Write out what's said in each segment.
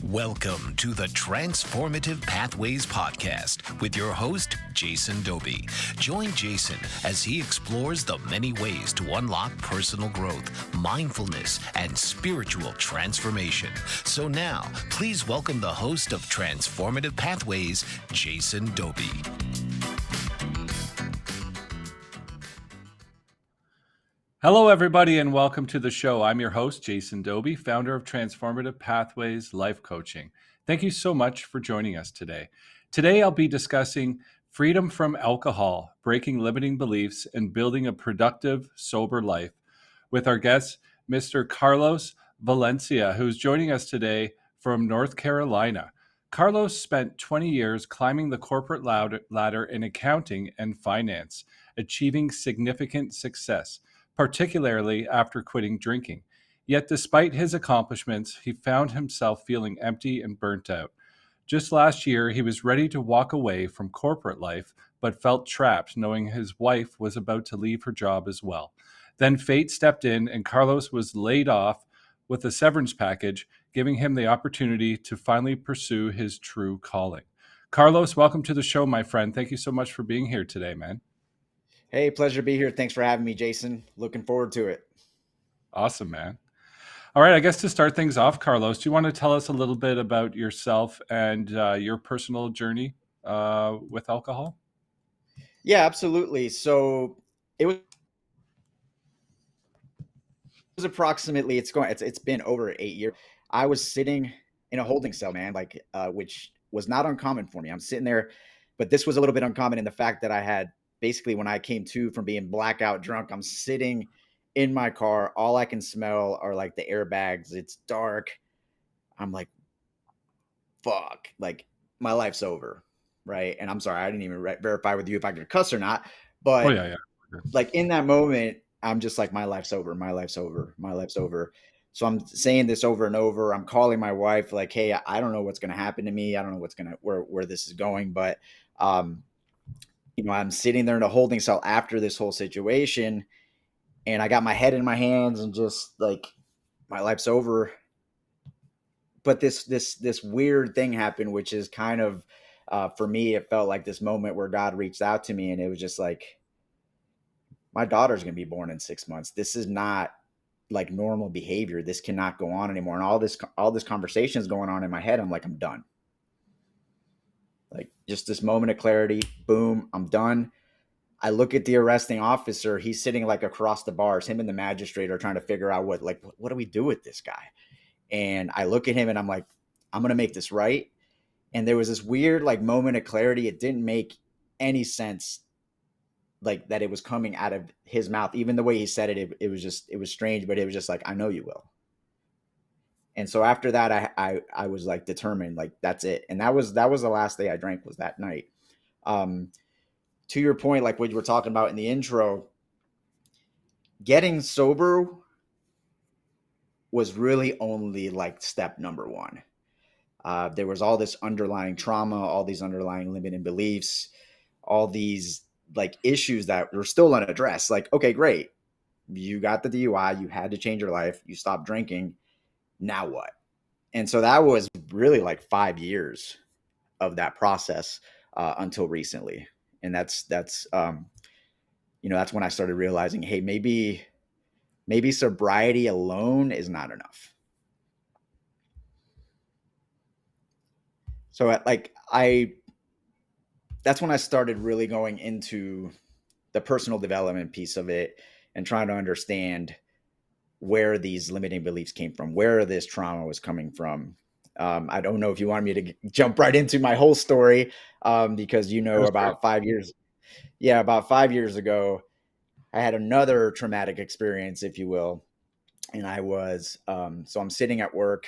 Welcome to the Transformative Pathways Podcast with your host, Jason Doby. Join Jason as he explores the many ways to unlock personal growth, mindfulness, and spiritual transformation. So now, please welcome the host of Transformative Pathways, Jason Doby. Hello, everybody, and welcome to the show. I'm your host, Jason Doby, founder of Transformative Pathways Life Coaching. Thank you so much for joining us today. Today, I'll be discussing freedom from alcohol, breaking limiting beliefs, and building a productive, sober life with our guest, Mr. Carlos Valencia, who's joining us today from North Carolina. Carlos spent 20 years climbing the corporate ladder in accounting and finance, achieving significant success, particularly after quitting drinking. Yet despite his accomplishments, he found himself feeling empty and burnt out. Just last year, he was ready to walk away from corporate life, but felt trapped knowing his wife was about to leave her job as well. Then fate stepped in and Carlos was laid off with a severance package, giving him the opportunity to finally pursue his true calling. Carlos, welcome to the show, my friend. Thank you so much for being here today, man. Hey, pleasure to be here. Thanks for having me, Jason. Looking forward to it. Awesome, man. All right, I guess to start things off, Carlos, do you want to tell us a little bit about yourself and your personal journey with alcohol? Yeah, absolutely. So it was approximately, it's been over 8 years. I was sitting in a holding cell, man, which was not uncommon for me. I'm sitting there, but this was a little bit uncommon in the fact that I had basically, when I came to from being blackout drunk, I'm sitting in my car. All I can smell are like the airbags. It's dark. I'm like, fuck, like my life's over. Right. And I'm sorry, I didn't even verify with you if I could cuss or not. But Oh, yeah. like in that moment, I'm just like, my life's over. My life's over. My life's over. So I'm saying this over and over. I'm calling my wife like, hey, I don't know what's going to happen to me. I don't know where this is going. But, I'm sitting there in a holding cell after this whole situation, and I got my head in my hands and just like, my life's over. But this weird thing happened, which is kind of, for me, it felt like this moment where God reached out to me, and it was just like, my daughter's going to be born in 6 months. This is not like normal behavior. This cannot go on anymore. And all this conversation is going on in my head. I'm like, I'm done. Like just this moment of clarity, boom, I'm done. I look at the arresting officer. He's sitting like across the bars. Him and the magistrate are trying to figure out what do we do with this guy? And I look at him and I'm like, I'm going to make this right. And there was this weird like moment of clarity. It didn't make any sense, like that it was coming out of his mouth. Even the way he said it, it was strange, but it was just like, I know you will. And so after that, I was like determined, like that's it. And that was the last day I drank, was that night. To your point, like what you were talking about in the intro, getting sober was really only like step number one. There was all this underlying trauma, all these underlying limiting beliefs, all these like issues that were still unaddressed. Like, okay, great. You got the DUI, you had to change your life, you stopped drinking. Now what? And so that was really like 5 years of that process until recently. And that's when I started realizing, hey, maybe sobriety alone is not enough. So that's when I started really going into the personal development piece of it and trying to understand where these limiting beliefs came from, where this trauma was coming from. I don't know if you want me to jump right into my whole story, because about 5 years. Yeah, about 5 years ago, I had another traumatic experience, if you will. And I was, so I'm sitting at work,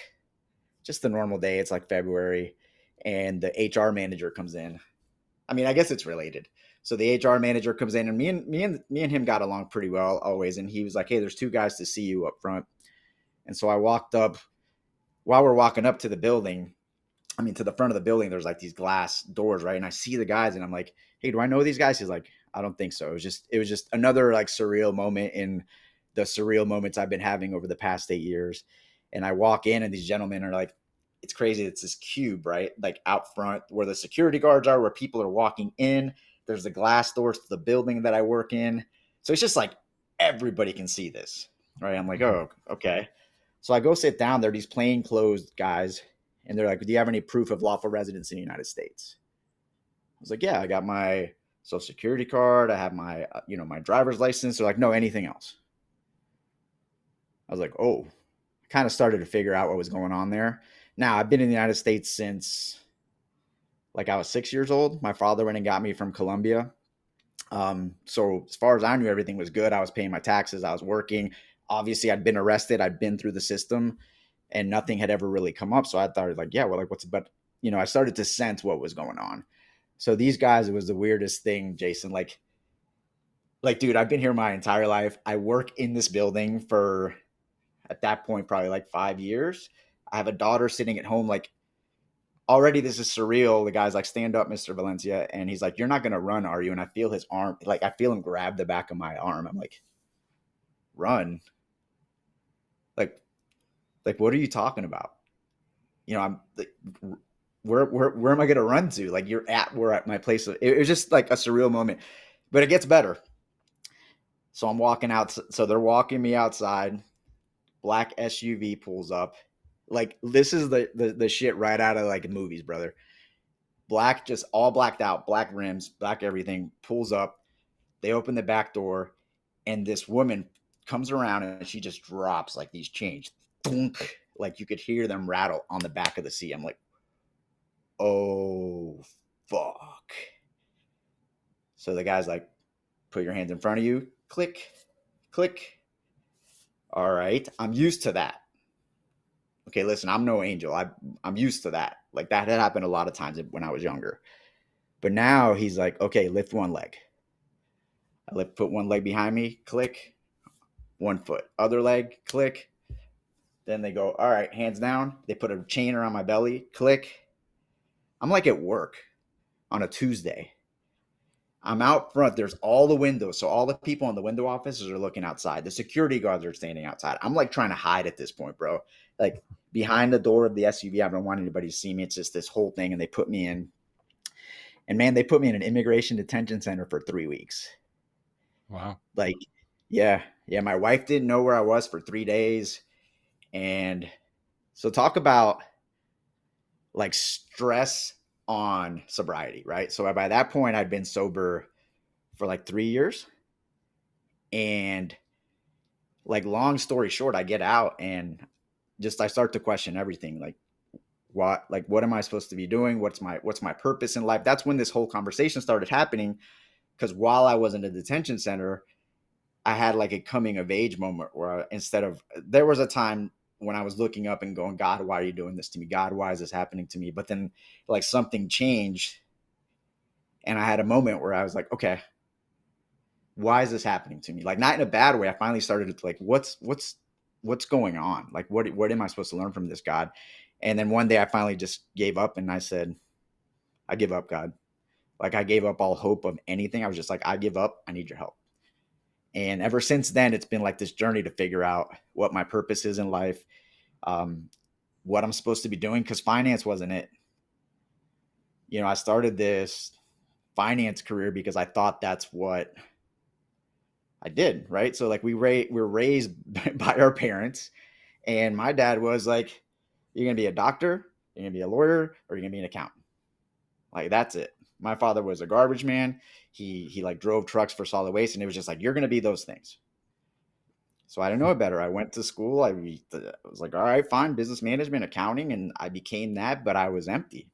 just a normal day. It's like February, and the HR manager comes in. I mean, I guess it's related. So the HR manager comes in, and me and him got along pretty well always. And he was like, hey, there's 2 guys to see you up front. And so I walked up. While we're walking up to the building, to the front of the building, there's like these glass doors, right? And I see the guys and I'm like, hey, do I know these guys? He's like, I don't think so. It was just another like surreal moment in the surreal moments I've been having over the past 8 years. And I walk in and these gentlemen are like, it's crazy. It's this cube, right? Like out front where the security guards are, where people are walking in. There's the glass doors to the building that I work in. So it's just like everybody can see this, right? I'm like, oh, okay. So I go sit down. There are these plainclothes guys, and they're like, do you have any proof of lawful residence in the United States? I was like, yeah, I got my social security card. I have my, my driver's license. They're like, no, anything else. I was like, oh, I kind of started to figure out what was going on there. Now, I've been in the United States since like I was 6 years old. My father went and got me from Colombia. So as far as I knew, everything was good. I was paying my taxes. I was working. Obviously, I'd been arrested. I'd been through the system, and nothing had ever really come up. So I thought, like, yeah, well, like, but I started to sense what was going on. So these guys, it was the weirdest thing, Jason. Like, dude, I've been here my entire life. I work in this building for, at that point, probably like 5 years. I have a daughter sitting at home. Like, already this is surreal. The guy's like, stand up, Mr. Valencia. And he's like, you're not going to run, are you? And I feel his arm, like I feel him grab the back of my arm. I'm like, run? Like, what are you talking about? I'm like, where am I going to run to? Like, we're at my place. It was just like a surreal moment, but it gets better. So I'm walking out. So they're walking me outside. Black SUV pulls up. Like, this is the shit right out of like movies, brother. Black, just all blacked out, black rims, black everything, pulls up. They open the back door, and this woman comes around and she just drops like these chains. Thunk, like you could hear them rattle on the back of the seat. I'm like, oh, fuck. So the guy's like, put your hands in front of you. Click, click. All right, I'm used to that. Okay, listen, I'm no angel. I'm used to that. Like, that had happened a lot of times when I was younger. But now he's like, okay, lift one leg. Put one leg behind me, click. One foot. Other leg, click. Then they go, all right, hands down. They put a chain around my belly, click. I'm like at work on a Tuesday. I'm out front. There's all the windows. So all the people in the window offices are looking outside. The security guards are standing outside. I'm like trying to hide at this point, bro. Like, behind the door of the SUV, I don't want anybody to see me. It's just this whole thing. And they put me in. And man, they put me in an immigration detention center for 3 weeks. Wow. Like, yeah. My wife didn't know where I was for 3 days. And so talk about like stress on sobriety, right? So by that point, I'd been sober for like 3 years. And like, long story short, I get out and I start to question everything. Like, what am I supposed to be doing? What's my purpose in life? That's when this whole conversation started happening. Because while I was in a detention center, I had like a coming of age moment where there was a time when I was looking up and going, God, why are you doing this to me? God, why is this happening to me? But then like something changed. And I had a moment where I was like, okay, why is this happening to me? Like, not in a bad way. I finally started to like, what's going on? Like, what am I supposed to learn from this, God? And then one day I finally just gave up and I said, I give up, God. Like, I gave up all hope of anything. I was just like, I give up. I need your help. And ever since then, it's been like this journey to figure out what my purpose is in life, what I'm supposed to be doing, because finance wasn't it. I started this finance career because I thought that's what I did, right? So like, we were raised by our parents, and my dad was like, you're going to be a doctor, you're going to be a lawyer, or you're going to be an accountant. Like, that's it. My father was a garbage man. He like drove trucks for solid waste, and it was just like, you're going to be those things. So I didn't know better. I went to school. I was like, all right, fine, business management, accounting, and I became that, but I was empty.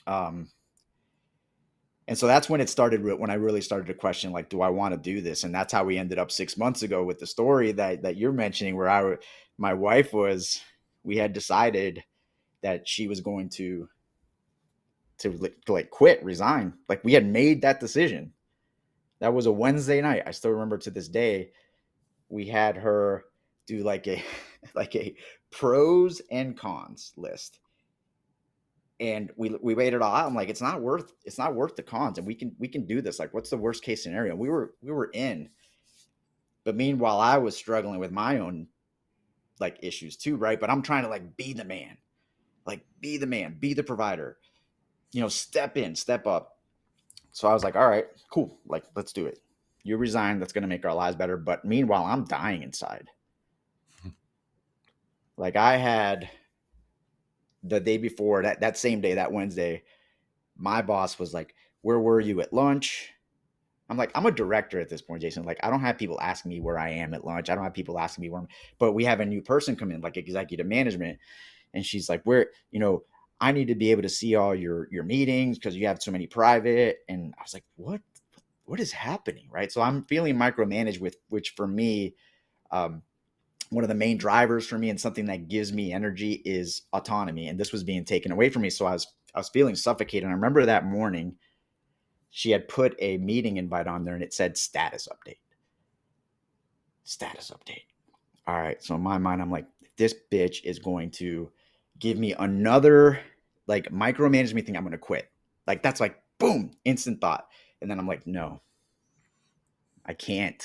And so that's when it started, when I really started to question, like, do I want to do this? And that's how we ended up 6 months ago with the story that you're mentioning, where my wife we had decided that she was going to like quit, resign. Like, we had made that decision. That was a Wednesday night. I still remember to this day. We had her do like a pros and cons list. And we weighed it all out. I'm like, it's not worth the cons, and we can do this. Like, what's the worst case scenario? We were in. But meanwhile, I was struggling with my own like issues too, right? But I'm trying to like be the man. Like, be the man, be the provider, step in, step up. So I was like, all right, cool. Like, let's do it. You resign. That's going to make our lives better. But meanwhile, I'm dying inside. Like, I had the day before, that same day, that Wednesday, my boss was like, where were you at lunch? I'm like, I'm a director at this point, Jason. Like, I don't have people asking me where I am at lunch. I don't have people asking me but we have a new person come in, like executive management. And she's like, I need to be able to see all your meetings because you have so many private. And I was like, what is happening? Right. So I'm feeling micromanaged which for me, one of the main drivers for me and something that gives me energy is autonomy. And this was being taken away from me. So I was feeling suffocated. And I remember that morning she had put a meeting invite on there and it said status update. All right. So in my mind, I'm like, this bitch is going to give me another like micromanagement thing. I'm going to quit. Like, that's like, boom, instant thought. And then I'm like, no, I can't.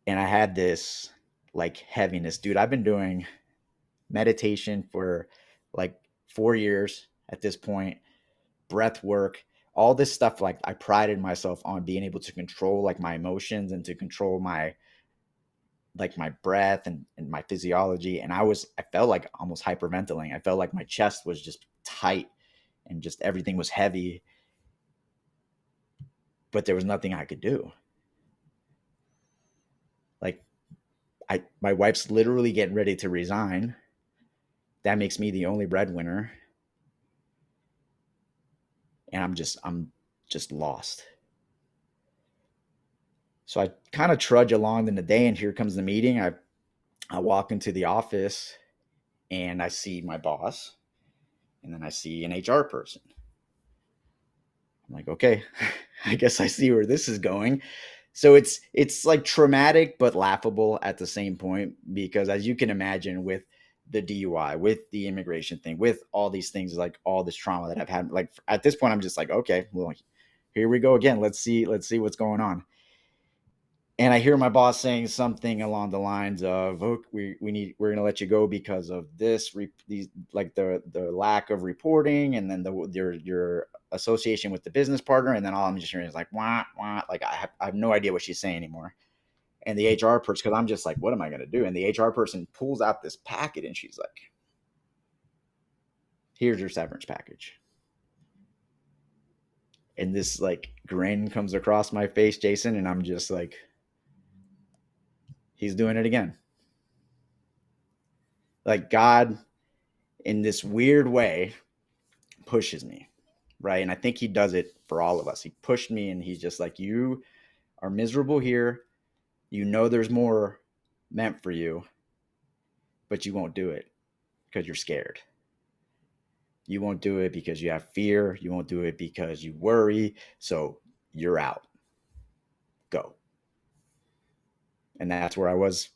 And I had this like heaviness, dude. I've been doing meditation for like 4 years at this point, breath work, all this stuff. Like, I prided myself on being able to control like my emotions and to control my breath and my physiology. And I felt like almost hyperventilating. I felt like my chest was just tight and just everything was heavy, but there was nothing I could do. Like, my wife's literally getting ready to resign. That makes me the only breadwinner. And I'm just lost. So I kind of trudge along in the day, and here comes the meeting. I walk into the office and I see my boss, and then I see an HR person. I'm like, okay, I guess I see where this is going. So it's like traumatic but laughable at the same point, because as you can imagine, with the DUI, with the immigration thing, with all these things, like all this trauma that I've had, like at this point, I'm just like, okay, well, here we go again. Let's see what's going on. And I hear my boss saying something along the lines of, "Oh, we're going to let you go because of this, these, like the lack of reporting, and then your association with the business partner." And then all I'm just hearing is like, wah, wah. Like, I have no idea what she's saying anymore. And the HR person, because I'm just like, what am I going to do? And the HR person pulls out this packet and she's like, here's your severance package. And this like grin comes across my face, Jason, and I'm just like, he's doing it again. Like, God, in this weird way, pushes me, right? And I think he does it for all of us. He pushed me, and he's just like, you are miserable here. You know there's more meant for you, but you won't do it because you're scared. You won't do it because you have fear. You won't do it because you worry. So you're out. Go. And that's where I was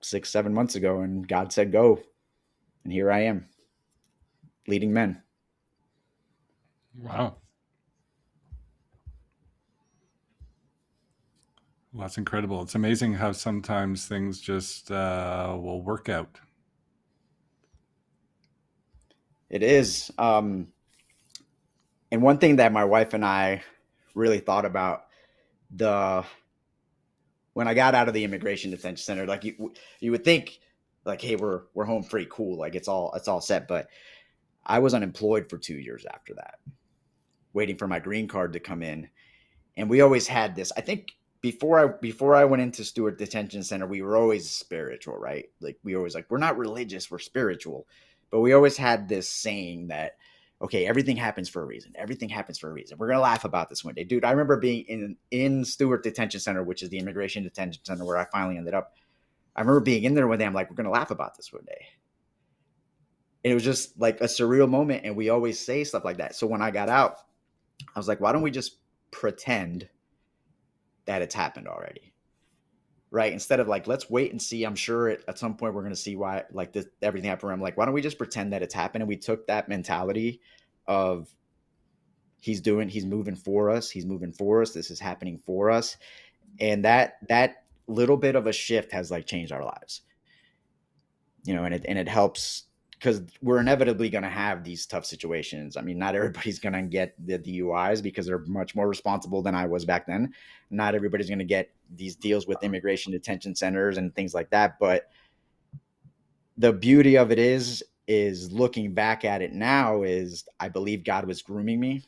6-7 months ago. And God said, go. And here I am, leading men. Wow. Well, that's incredible. It's amazing how sometimes things just will work out. It is. And one thing that my wife and I really thought about when I got out of the immigration detention center, like you would think like, hey, we're home free, cool, like it's all set. But I was unemployed for 2 years after that, waiting for my green card to come in. And we always had this, I think before I went into Stewart Detention Center, we were always spiritual, right? Like, we always like, we're not religious, we're spiritual. But we always had this saying that, okay, everything happens for a reason. Everything happens for a reason. We're going to laugh about this one day. Dude, I remember being in Stewart Detention Center, which is the immigration detention center where I finally ended up. I remember being in there one day. I'm like, we're going to laugh about this one day. And it was just like a surreal moment. And we always say stuff like that. So when I got out, I was like, why don't we just pretend that it's happened already? Right? Instead of like, let's wait and see. I'm sure at some point we're going to see why like this, everything happened. I'm like, why don't we just pretend that it's happened? And we took that mentality of he's moving for us. He's moving for us. This is happening for us. And that little bit of a shift has like changed our lives. and it helps because we're inevitably going to have these tough situations. I mean, not everybody's going to get the DUIs because they're much more responsible than I was back then. Not everybody's going to get these deals with immigration detention centers and things like that. But the beauty of it is looking back at it now is I believe God was grooming me,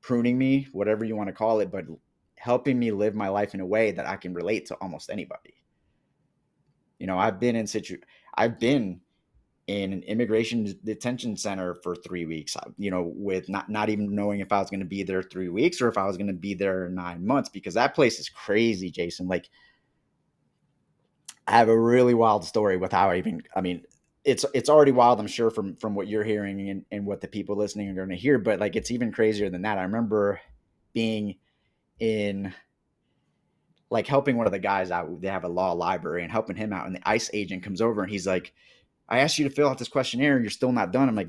pruning me, whatever you want to call it, but helping me live my life in a way that I can relate to almost anybody. I've been in an immigration detention center for 3 weeks, with not even knowing if I was going to be there 3 weeks or if I was going to be there 9 months, because that place is crazy, Jason. Like, I have a really wild story with how it's already wild, I'm sure, from what you're hearing and what the people listening are going to hear, but like, it's even crazier than that. I remember being in, like, helping one of the guys out. They have a law library, and helping him out, and the ICE agent comes over and he's like, I asked you to fill out this questionnaire. You're still not done. I'm like,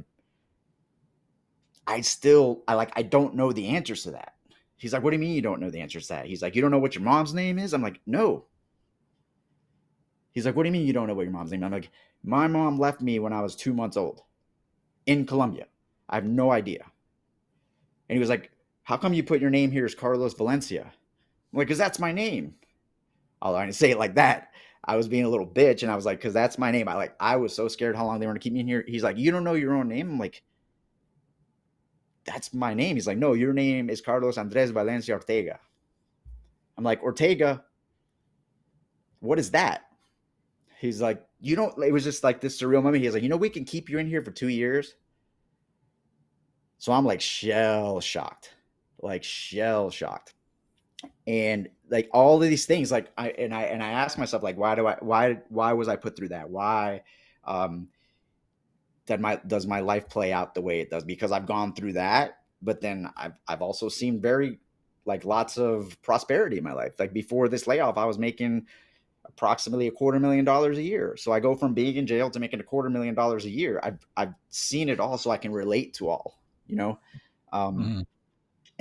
I don't know the answers to that. He's like, what do you mean you don't know the answers to that? He's like, you don't know what your mom's name is? I'm like, no. He's like, what do you mean you don't know what your mom's name is? I'm like, my mom left me when I was 2 months old in Colombia. I have no idea. And he was like, how come you put your name here as Carlos Valencia? I'm like, because that's my name. Although I didn't say it like that. I was being a little bitch, and I was like, because that's my name. I was so scared how long they were going to keep me in here. He's like, you don't know your own name? I'm like, that's my name. He's like, no, your name is Carlos Andres Valencia Ortega. I'm like, Ortega? What is that? He's like, it was just like this surreal moment. He's like, we can keep you in here for 2 years. So I'm like shell shocked. And like all of these things, like I asked myself, like, why was I put through that? Why does my life play out the way it does? Because I've gone through that, but then I've also seen very, like, lots of prosperity in my life. Like, before this layoff, I was making approximately $250,000 a year. So I go from being in jail to making $250,000 a year. I've seen it all, so I can relate to all, and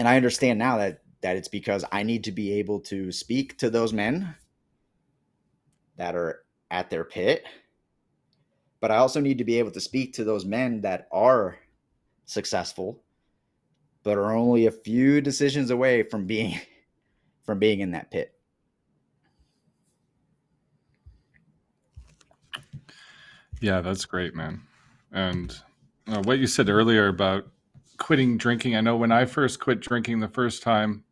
I understand now that it's because I need to be able to speak to those men that are at their pit, but I also need to be able to speak to those men that are successful, but are only a few decisions away from being in that pit. Yeah, that's great, man. And what you said earlier about quitting drinking, I know when I first quit drinking the first time,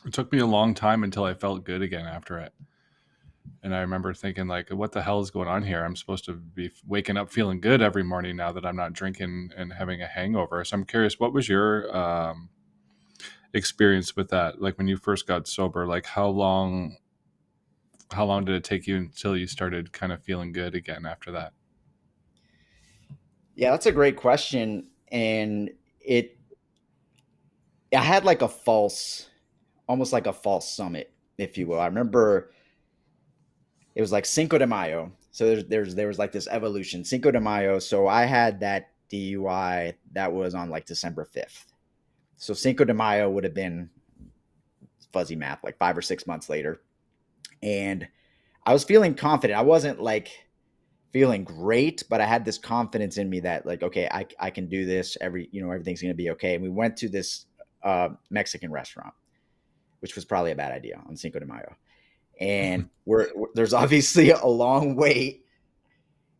it took me a long time until I felt good again after it. And I remember thinking, like, what the hell is going on here? I'm supposed to be waking up feeling good every morning now that I'm not drinking and having a hangover. So I'm curious, what was your experience with that? Like, when you first got sober, like, how long did it take you until you started kind of feeling good again after that? Yeah, that's a great question. And I had like almost like a false summit, if you will. I remember it was like Cinco de Mayo. So there was like this evolution. Cinco de Mayo. So I had that DUI that was on like December 5th. So Cinco de Mayo would have been, fuzzy math, like 5 or 6 months later. And I was feeling confident. I wasn't like feeling great, but I had this confidence in me that, like, okay, I can do this. Everything's going to be okay. And we went to this Mexican restaurant, which was probably a bad idea on Cinco de Mayo. And there's obviously a long wait.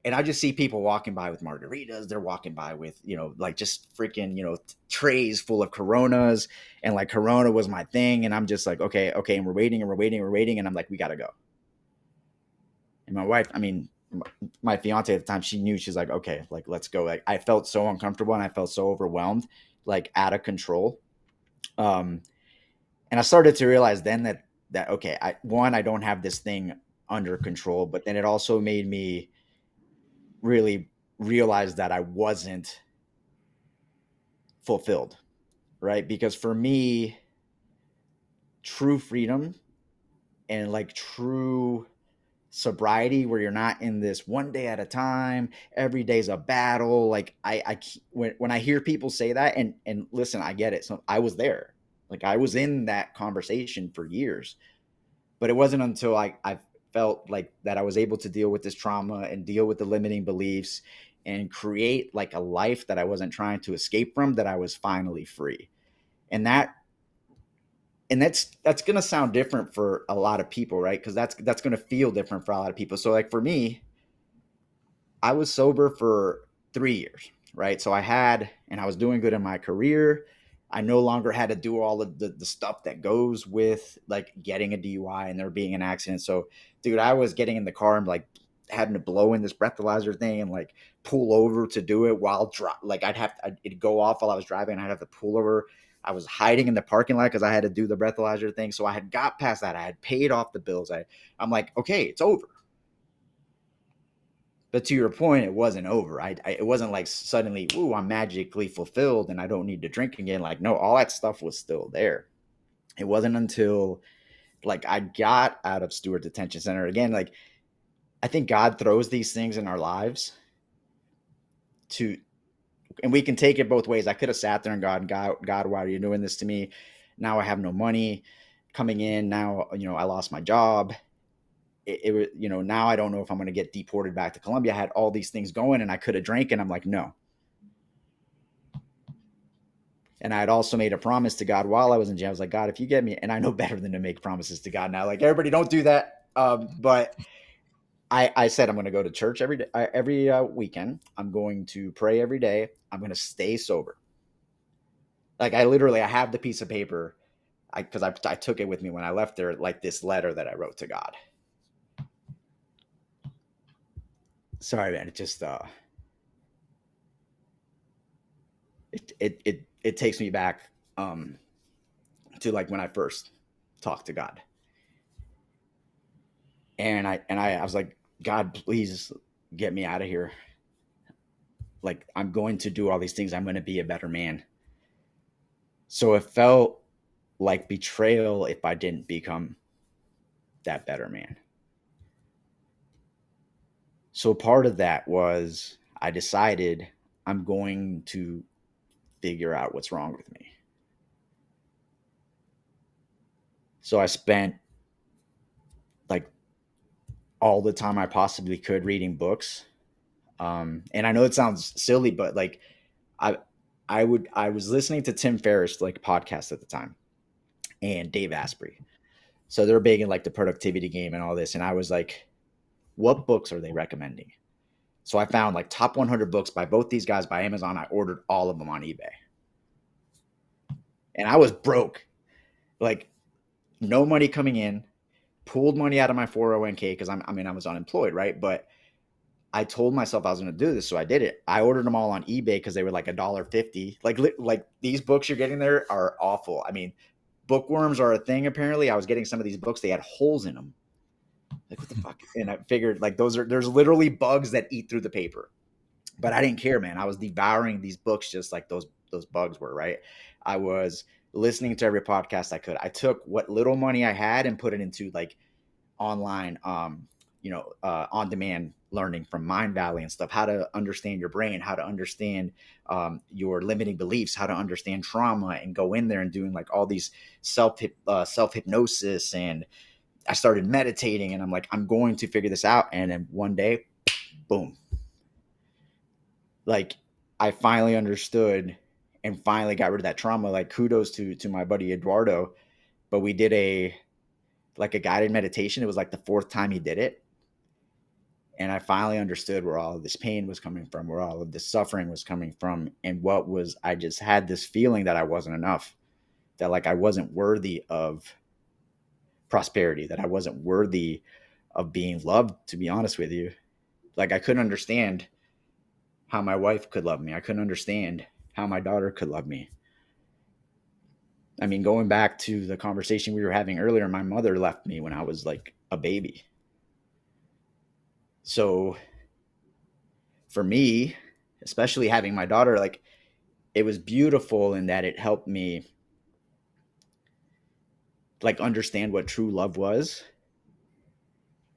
And I just see people walking by with margaritas. They're walking by with, like, just freaking, trays full of Coronas. And like, Corona was my thing. And I'm just like, okay. And we're waiting. And I'm like, we got to go. And my wife, my fiance at the time, she knew. She's like, okay, like, let's go. Like, I felt so uncomfortable and I felt so overwhelmed, like, out of control. And I started to realize then that okay, I don't have this thing under control, but then it also made me really realize that I wasn't fulfilled, right? Because for me, true freedom and like true sobriety, where you're not in this one day at a time, every day's a battle. Like, when I hear people say that, and listen, I get it. So I was there, like, I was in that conversation for years, but it wasn't until I felt like that I was able to deal with this trauma and deal with the limiting beliefs and create like a life that I wasn't trying to escape from, that I was finally free. And that's going to sound different for a lot of people, right? Because that's going to feel different for a lot of people. So like for me, I was sober for 3 years, right? So I was doing good in my career. I no longer had to do all of the stuff that goes with like getting a DUI and there being an accident. So, dude, I was getting in the car and like having to blow in this breathalyzer thing and like pull over to do it while it'd go off while I was driving and I'd have to pull over. I was hiding in the parking lot because I had to do the breathalyzer thing. So I had got past that. I had paid off the bills. I'm like, okay, it's over. But to your point, it wasn't over. It wasn't like suddenly, ooh, I'm magically fulfilled and I don't need to drink again. Like, no, all that stuff was still there. It wasn't until like I got out of Stewart Detention Center again. Like, I think God throws these things in our lives and we can take it both ways. I could have sat there and God, why are you doing this to me? Now I have no money coming in. Now, I lost my job. It was, now I don't know if I'm going to get deported back to Colombia. I had all these things going and I could have drank and I'm like, no. And I had also made a promise to God while I was in jail. I was like, God, if you get me, and I know better than to make promises to God now, like everybody don't do that. But I said, I'm going to go to church every day, every weekend. I'm going to pray every day. I'm going to stay sober. Like I have the piece of paper because I took it with me when I left there, like this letter that I wrote to God. Sorry, man. It just it takes me back to like when I first talked to God, and I was like, God, please get me out of here. Like I'm going to do all these things. I'm going to be a better man. So it felt like betrayal if I didn't become that better man. So part of that was I decided I'm going to figure out what's wrong with me. So I spent like all the time I possibly could reading books. And I know it sounds silly, but like I was listening to Tim Ferriss like podcast at the time and Dave Asprey. So they're big in like the productivity game and all this. And I was like, what books are they recommending? So I found like top 100 books by both these guys by Amazon. I ordered all of them on eBay. And I was broke, like no money coming in, pulled money out of my 401k because I was unemployed, right? But I told myself I was going to do this, so I did it. I ordered them all on eBay because they were like $1.50. Like these books you're getting there are awful. I mean, bookworms are a thing apparently. I was getting some of these books, they had holes in them. Like what the fuck? And I figured like there's literally bugs that eat through the paper. But I didn't care, man. I was devouring these books just like those bugs were, right? I was listening to every podcast I could. I took what little money I had and put it into like online on-demand learning from Mind Valley and stuff, how to understand your brain, how to understand your limiting beliefs, how to understand trauma, and go in there and doing like all these self-hypnosis. And I started meditating and I'm like, I'm going to figure this out. And then one day, boom. Like I finally understood and finally got rid of that trauma. Like kudos to my buddy Eduardo, but we did a guided meditation. It was like the fourth time he did it. And I finally understood where all of this pain was coming from, where all of this suffering was coming from. And I just had this feeling that I wasn't enough, that like I wasn't worthy of prosperity, that I wasn't worthy of being loved, to be honest with you. Like I couldn't understand how my wife could love me. I couldn't understand how my daughter could love me. I mean, going back to the conversation we were having earlier, my mother left me when I was like a baby. So for me, especially having my daughter, like it was beautiful in that it helped me like understand what true love was.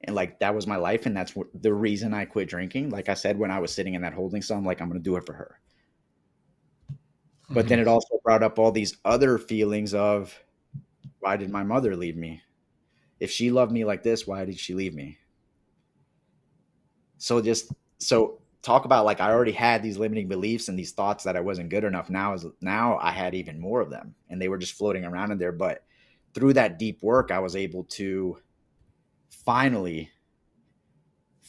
And like that was my life. And that's the reason I quit drinking. Like I said, when I was sitting in that holding cell, I'm like, I'm going to do it for her. But then it also brought up all these other feelings of, why did my mother leave me? If she loved me like this, why did she leave me? So talk about, like, I already had these limiting beliefs and these thoughts that I wasn't good enough. Now I had even more of them, and they were just floating around in there. But through that deep work, I was able to finally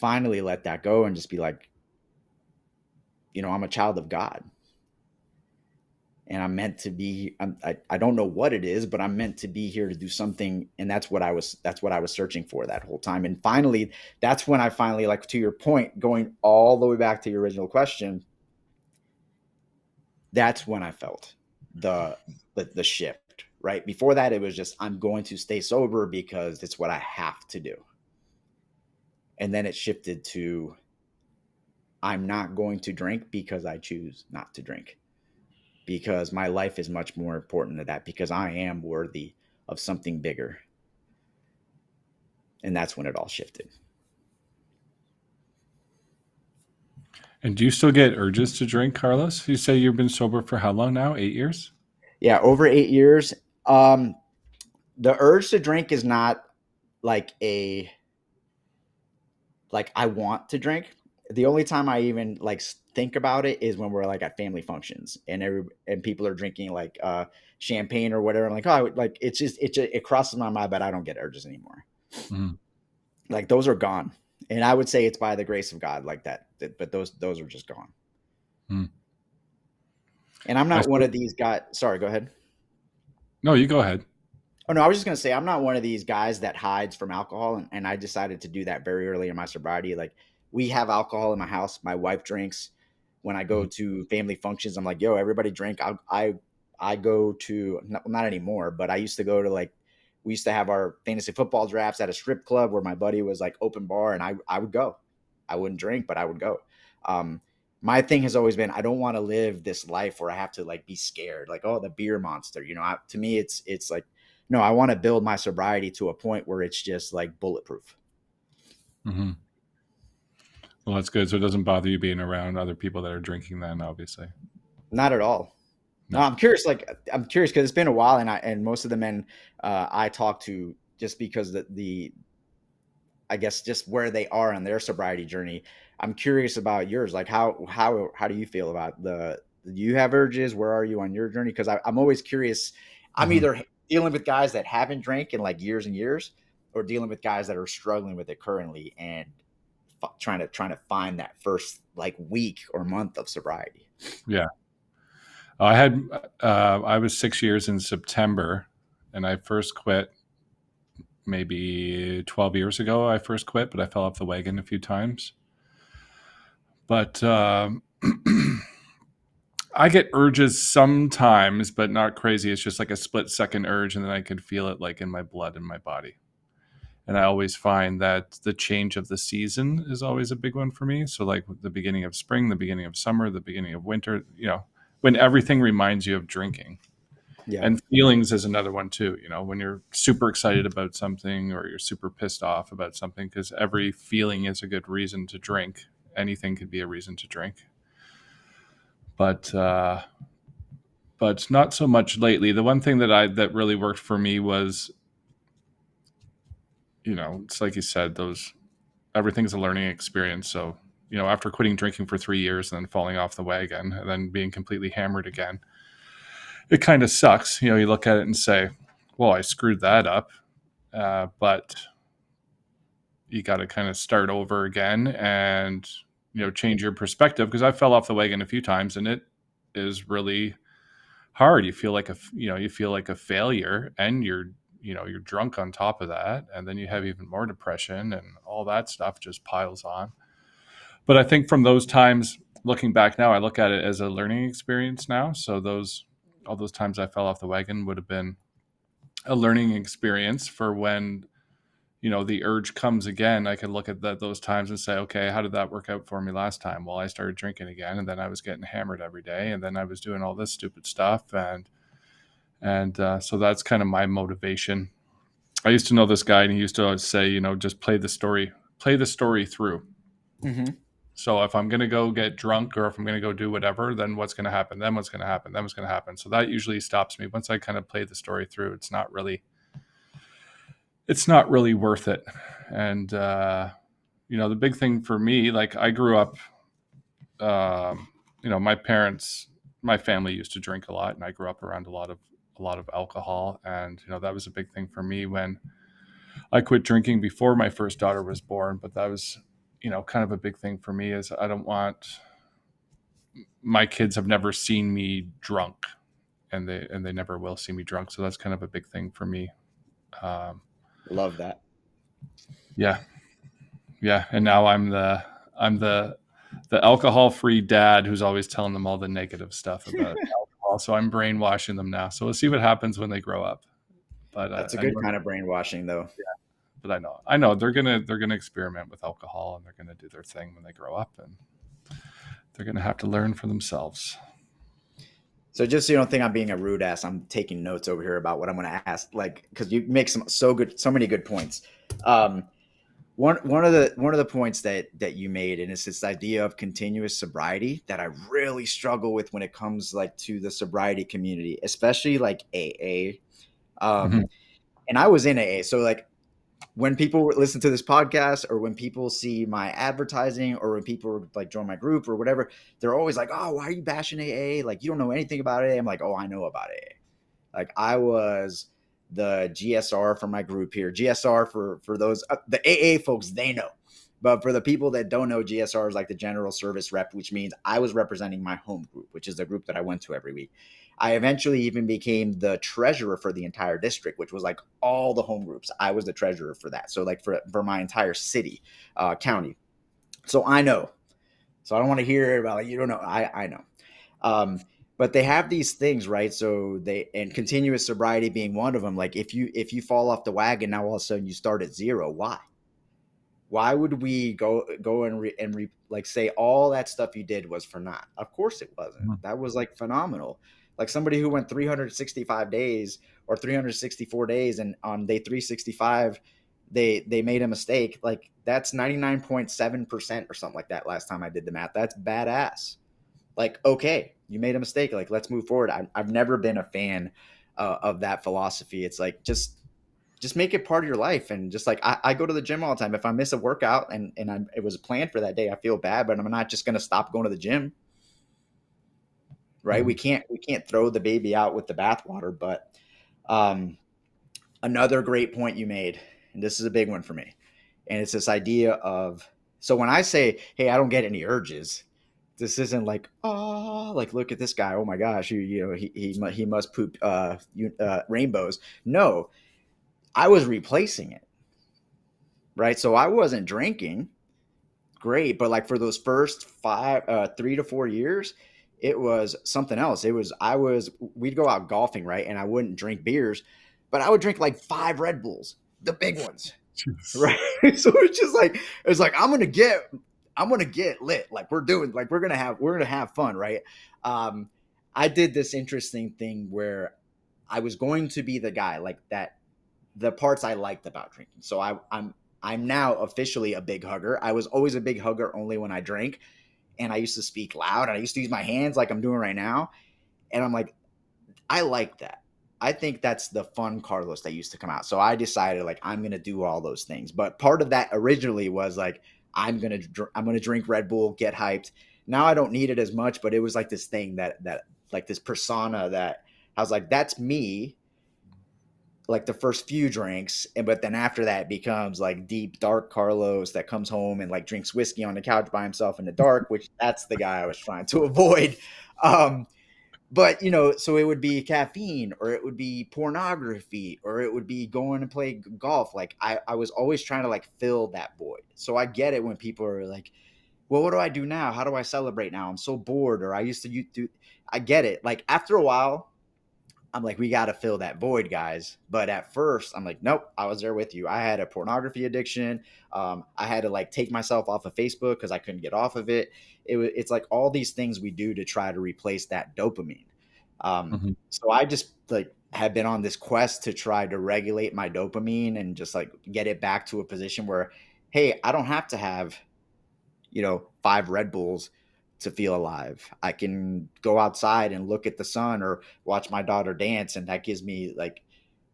let that go and just be like, I'm a child of God, and I'm meant to be. I don't know what it is, but I'm meant to be here to do something, and that's what I was searching for that whole time. And finally, that's when I finally, like, to your point, going all the way back to your original question, that's when I felt the shift. Right before that, it was just, I'm going to stay sober because it's what I have to do. And then it shifted to, I'm not going to drink because I choose not to drink, because my life is much more important than that, because I am worthy of something bigger. And that's when it all shifted. And do you still get urges to drink, Carlos? You say you've been sober for how long now? 8 years? Yeah, over 8 years. The urge to drink is not like I want to drink. The only time I even like think about it is when we're like at family functions and people are drinking like champagne or whatever. I'm like, oh, like it crosses my mind, but I don't get urges anymore. Mm. Like, those are gone. And I would say it's by the grace of God, like that. But those are just gone. Mm. And I'm not one of these guys. Sorry, go ahead. No, you go ahead. Oh, no, I was just going to say, I'm not one of these guys that hides from alcohol. And I decided to do that very early in my sobriety. Like, we have alcohol in my house. My wife drinks. When I go to family functions, I'm like, yo, everybody drink. I go to, not anymore, but I used to go to, like, we used to have our fantasy football drafts at a strip club where my buddy was like open bar, and I would go. I wouldn't drink, but I would go. My thing has always been, I don't want to live this life where I have to, like, be scared, like, oh, the beer monster, to me, it's like, no, I want to build my sobriety to a point where it's just like bulletproof. Mm-hmm. Well, that's good. So it doesn't bother you being around other people that are drinking then, obviously. Not at all. No, I'm curious because it's been a while, and most of the men I talk to, just because I guess just where they are on their sobriety journey. I'm curious about yours. Like, how do you feel about do you have urges? Where are you on your journey? Because I'm always curious. I'm either dealing with guys that haven't drank in like years and years, or dealing with guys that are struggling with it currently and trying to find that first, like, week or month of sobriety. Yeah. I was 6 years in September, and I first quit maybe 12 years ago. I first quit, but I fell off the wagon a few times. But I get urges sometimes, but not crazy. It's just like a split-second urge, and then I can feel it like in my blood and my body. And I always find that the change of the season is always a big one for me. So like the beginning of spring, the beginning of summer, the beginning of winter, when everything reminds you of drinking. Yeah. And feelings is another one too, when you're super excited about something or you're super pissed off about something, because every feeling is a good reason to drink. Anything could be a reason to drink. But not so much lately. The one thing that really worked for me was, it's like you said, everything's a learning experience. So, after quitting drinking for 3 years and then falling off the wagon and then being completely hammered again, it kind of sucks. You look at it and say, well, I screwed that up. But you got to kind of start over again and, change your perspective, because I fell off the wagon a few times and it is really hard. You feel like a failure, and you're drunk on top of that. And then you have even more depression, and all that stuff just piles on. But I think from those times, looking back now, I look at it as a learning experience now. So all those times I fell off the wagon would have been a learning experience for when, the urge comes again. I can look at those times and say, okay, how did that work out for me last time? Well, I started drinking again, and then I was getting hammered every day, and then I was doing all this stupid stuff. And so that's kind of my motivation. I used to know this guy, and he used to always say, just play the story through. Mm-hmm. So if I'm going to go get drunk, or if I'm going to go do whatever, then what's going to happen? Then what's going to happen? Then what's going to happen? So that usually stops me. Once I kind of play the story through, it's it's not really worth it. And, the big thing for me, like I grew up, my family used to drink a lot, and I grew up around a lot of alcohol. And, that was a big thing for me when I quit drinking before my first daughter was born. But that was, kind of a big thing for me is I don't want, my kids have never seen me drunk, and they never will see me drunk. So that's kind of a big thing for me. Love that. Yeah. Yeah. And now I'm the alcohol-free dad who's always telling them all the negative stuff about alcohol. So I'm brainwashing them now. So we'll see what happens when they grow up. But That's a good kind of brainwashing, though. but I know they're gonna experiment with alcohol, and they're gonna do their thing when they grow up, and they're gonna have to learn for themselves. So just so you don't think I'm being a rude ass, I'm taking notes over here about what I'm going to ask, like, because you make so many good points. One of the points that you made, and it's this idea of continuous sobriety that I really struggle with when it comes like to the sobriety community, especially like AA. Mhm. And I was in AA, so like when people listen to this podcast, or when people see my advertising, or when people like join my group or whatever, they're always like, "Oh, why are you bashing AA? Like, you don't know anything about AA." I'm like, "Oh, I know about AA. Like, I was the GSR for my group here. GSR for those the AA folks, they know. But for the people that don't know, GSR is like the general service rep, which means I was representing my home group, which is the group that I went to every week. I eventually even became the treasurer for the entire district, which was like all the home groups. I was the treasurer for that. So like for my entire city, county. So I know. So I don't want to hear about, like, you don't know. I know. But they have these things, right? So and continuous sobriety being one of them. Like if you fall off the wagon, now all of a sudden you start at zero. Why? Why would we go and like say all that stuff you did was for naught? Of course it wasn't. That was like phenomenal. Like somebody who went 365 days or 364 days, and on day 365 they made a mistake. Like that's 99.7% or something like that. Last time I did the math, that's badass. Like, okay, you made a mistake. Like, let's move forward. I've never been a fan of that philosophy. It's like, just make it part of your life. And just like, I go to the gym all the time. If I miss a workout and it was planned for that day, I feel bad, but I'm not just going to stop going to the gym. Right. Mhm. We can't throw the baby out with the bathwater. But another great point you made, and this is a big one for me, and it's this idea of, so when I say, hey, I don't get any urges, this isn't like, oh, like, look at this guy, oh my gosh, he must poop rainbows. No, I was replacing it, right? So I wasn't drinking, great, but like for those first 3 to 4 years, it was something else. We'd go out golfing, right? And I wouldn't drink beers, but I would drink like 5 Red Bulls, the big ones, Jeez. right? So it's like I'm gonna get lit. Like we're gonna have fun, right? I did this interesting thing where I was going to be the guy like that, the parts I liked about drinking. So I'm now officially a big hugger. I was always a big hugger only when I drank, and I used to speak loud, and I used to use my hands like I'm doing right now. And I'm like, I like that. I think that's the fun Carlos that used to come out. So I decided like I'm gonna do all those things. But part of that originally was like I'm gonna drink Red Bull, get hyped. Now I don't need it as much, but it was like this thing that like this persona that I was like, that's me. Like the first few drinks, but then after that it becomes like deep dark Carlos that comes home and like drinks whiskey on the couch by himself in the dark, which that's the guy I was trying to avoid. um but so it would be caffeine, or it would be pornography, or it would be going to play golf. Like I was always trying to like fill that void. So I get it when people are like, well, what do I do now? How do I celebrate now? I'm so bored. Or I used to do. I get it. Like after a while I'm like, we got to fill that void, guys. But at first, I'm like, nope, I was there with you. I had a pornography addiction. I had to like take myself off of Facebook because I couldn't get off of it. It's like all these things we do to try to replace that dopamine. Mhm. So I just like have been on this quest to try to regulate my dopamine and just like get it back to a position where, hey, I don't have to have 5 Red Bulls to feel alive. I can go outside and look at the sun or watch my daughter dance, and that gives me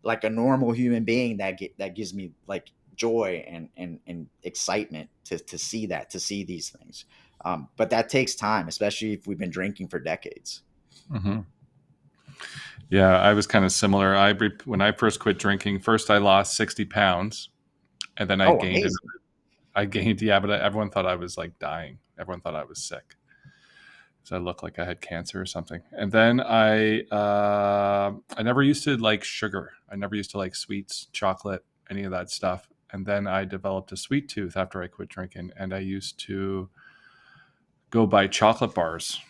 like a normal human being that gives me like joy and excitement to see to see these things. But that takes time, especially if we've been drinking for decades. Mm-hmm. Yeah, I was kind of similar. When I first quit drinking, first I lost 60 pounds, and then I Oh, gained amazing. yeah, but everyone thought I was like dying. Everyone thought I was sick. So I looked like I had cancer or something. And then I never used to like sugar. I never used to like sweets, chocolate, any of that stuff. And then I developed a sweet tooth after I quit drinking, and I used to go buy chocolate bars.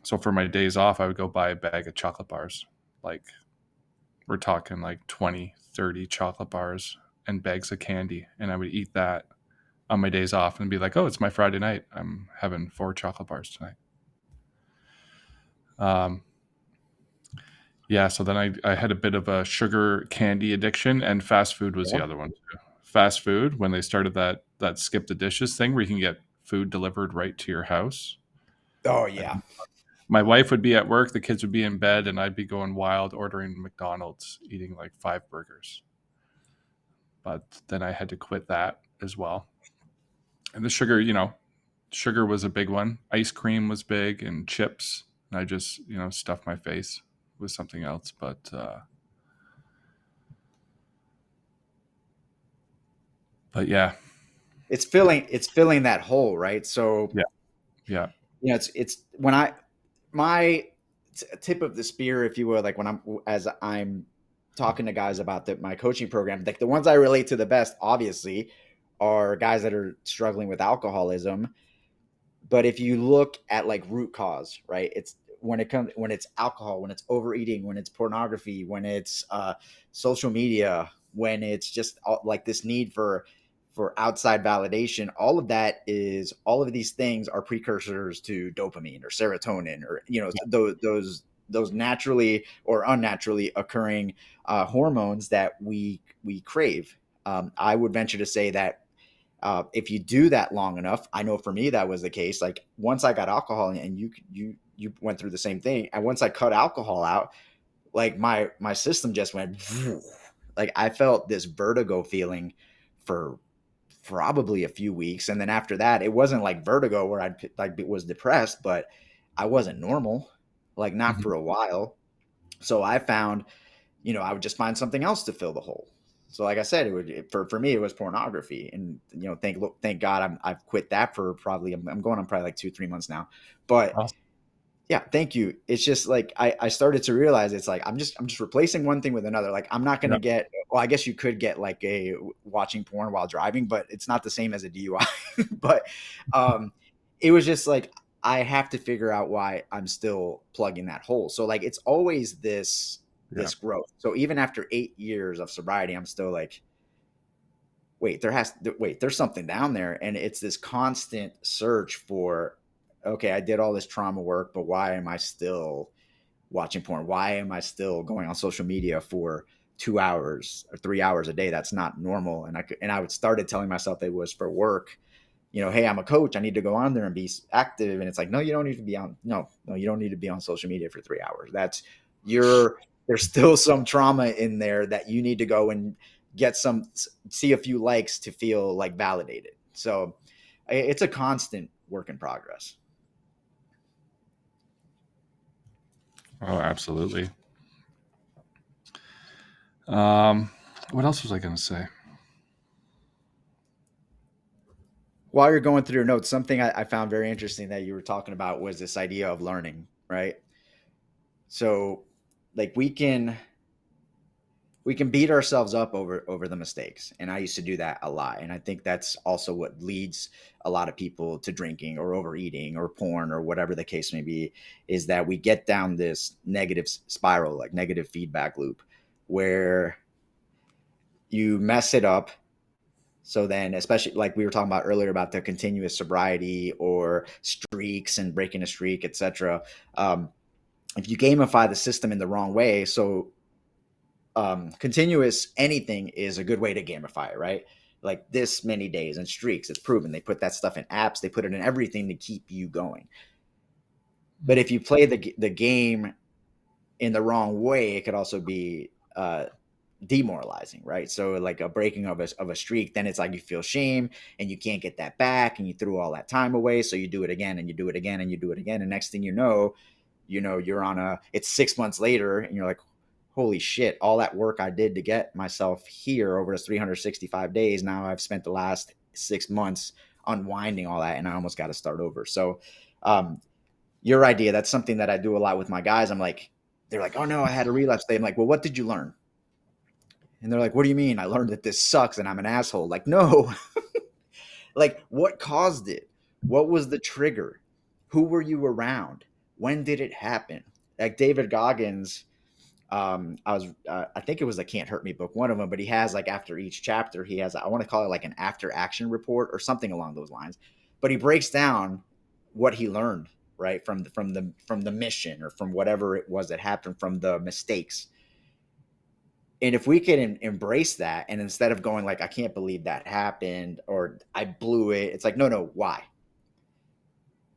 So for my days off, I would go buy a bag of chocolate bars. Like we're talking like 20, 30 chocolate bars and bags of candy. And I would eat that on my days off and be like, oh, it's my Friday night. I'm having 4 chocolate bars tonight. Yeah, so then I had a bit of a sugar candy addiction, and fast food was the other one too. Fast food, when they started that skip the dishes thing where you can get food delivered right to your house. Oh Like yeah. my wife would be at work, the kids would be in bed, and I'd be going wild ordering McDonald's, eating like 5 burgers. But then I had to quit that as well. And the sugar, sugar was a big one. Ice cream was big, and chips. And I just, stuffed my face with something else. But yeah, It's filling that hole, right? So yeah, yeah. it's when my tip of the spear, if you will, like when I'm talking to guys about my coaching program, like the ones I relate to the best, obviously, are guys that are struggling with alcoholism. But if you look at like root cause, right? It's when it's alcohol, when it's overeating, when it's pornography, when it's social media, when it's just like this need for outside validation. All of these things are precursors to dopamine or serotonin, or those naturally or unnaturally occurring hormones that we crave. I would venture to say that if you do that long enough, I know for me that was the case. Like once I got alcohol, and you went through the same thing, and once I cut alcohol out, like my system just went, like I felt this vertigo feeling for probably a few weeks, and then after that, it wasn't like vertigo where I like was depressed, but I wasn't normal, like not Mhm. for a while. So I found, I would just find something else to fill the hole. So like I said, for me it was pornography, and thank God I've quit that for probably I'm going on probably like 2-3 months now. But Awesome. yeah, thank you. It's just like I started to realize it's like I'm just replacing one thing with another. Like I'm not going Yeah. to get, well, I guess you could get like a watching porn while driving, but it's not the same as a DUI. But it was just like I have to figure out why I'm still plugging that hole. So like it's always Yeah. this growth. So even after 8 years of sobriety, I'm still like, there's something down there. And it's this constant search for, okay, I did all this trauma work, but why am I still watching porn? Why am I still going on social media for 2 hours or 3 hours a day? That's not normal. And I would started telling myself it was for work. Hey, I'm a coach. I need to go on there and be active. And it's like, no, you don't need to be on. No, you don't need to be on social media for 3 hours. There's still some trauma in there that you need to go and see a few likes to feel like validated. So it's a constant work in progress. Oh, absolutely. What else was I going to say? While you're going through your notes, something I found very interesting that you were talking about was this idea of learning, right? So like we can beat ourselves up over the mistakes, and I used to do that a lot, and I think that's also what leads a lot of people to drinking or overeating or porn or whatever the case may be, is that we get down this negative spiral, like negative feedback loop, where you mess it up. So then, especially like we were talking about earlier about the continuous sobriety or streaks and breaking a streak, etc. If you gamify the system in the wrong way, so continuous anything is a good way to gamify it, right? Like this many days and streaks, it's proven. They put that stuff in apps, they put it in everything to keep you going. But if you play the game in the wrong way, it could also be demoralizing, right? So like a breaking of a streak, then it's like you feel shame and you can't get that back, and you threw all that time away. So you do it again and you do it again and you do it again. And next thing you're on it's 6 months later and you're like, holy shit, all that work I did to get myself here over 365 days. Now I've spent the last 6 months unwinding all that and I almost got to start over. So, your idea, that's something that I do a lot with my guys. I'm like, they're like, oh no, I had a relapse day. I'm like, well, what did you learn? And they're like, what do you mean? I learned that this sucks and I'm an asshole. Like, no, like what caused it? What was the trigger? Who were you around? When did it happen? Like David Goggins, I think it was the Can't Hurt Me book, one of them, but he has like after each chapter, he has, I want to call it like an after action report or something along those lines. But he breaks down what he learned, right? From the mission or from whatever it was that happened, from the mistakes. And if we can embrace that, and instead of going like, I can't believe that happened or I blew it, it's like, no, why?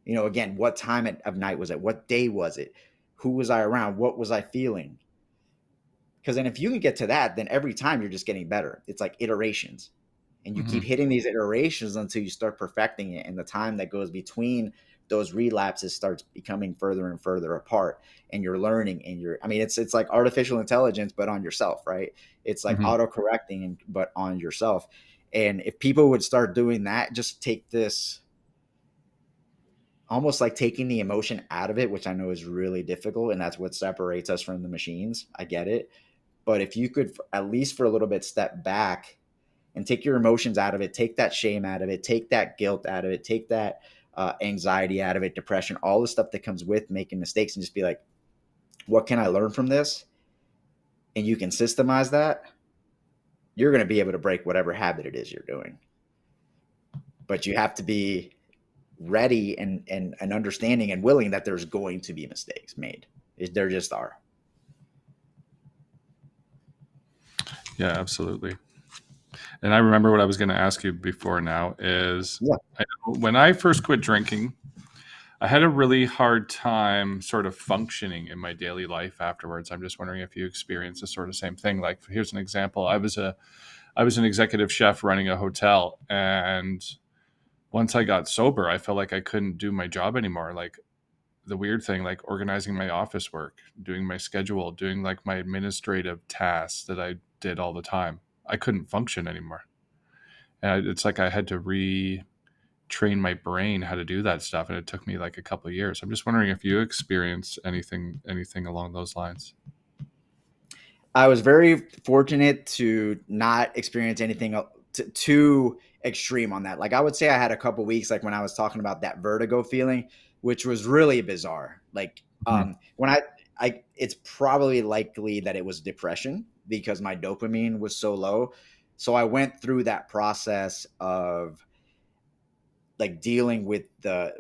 Again, what time of night was it? What day was it? Who was I around? What was I feeling? Because then if you can get to that, then every time you're just getting better. It's like iterations. And you keep hitting these iterations until you start perfecting it. And the time that goes between those relapses starts becoming further and further apart. And you're learning and it's like artificial intelligence, but on yourself, right? It's like auto-correcting, but on yourself. And if people would start doing that, just take this, almost like taking the emotion out of it, which I know is really difficult. And that's what separates us from the machines. I get it. But if you could, at least for a little bit, step back and take your emotions out of it, take that shame out of it, take that guilt out of it, take that anxiety out of it, depression, all the stuff that comes with making mistakes, and just be like, what can I learn from this? And you can systemize that, you're going to be able to break whatever habit it is you're doing. But you have to be ready and understanding and willing that there's going to be mistakes made. There just are. Yeah, absolutely. And I remember what I was going to ask you before now is, when I first quit drinking, I had a really hard time sort of functioning in my daily life afterwards. I'm just wondering if you experienced the sort of same thing. Like, here's an example. I was an executive chef running a hotel, and once I got sober, I felt like I couldn't do my job anymore. Like, the weird thing, like organizing my office work, doing my schedule, doing like my administrative tasks that I did all the time, I couldn't function anymore. And it's like I had to retrain my brain how to do that stuff, and it took me like a couple of years. I'm just wondering if you experienced anything along those lines. I was very fortunate to not experience anything too extreme on that. Like I would say I had a couple weeks, like when I was talking about that vertigo feeling, which was really bizarre. Like when it's probably likely that it was depression because my dopamine was so low. So I went through that process of like dealing with the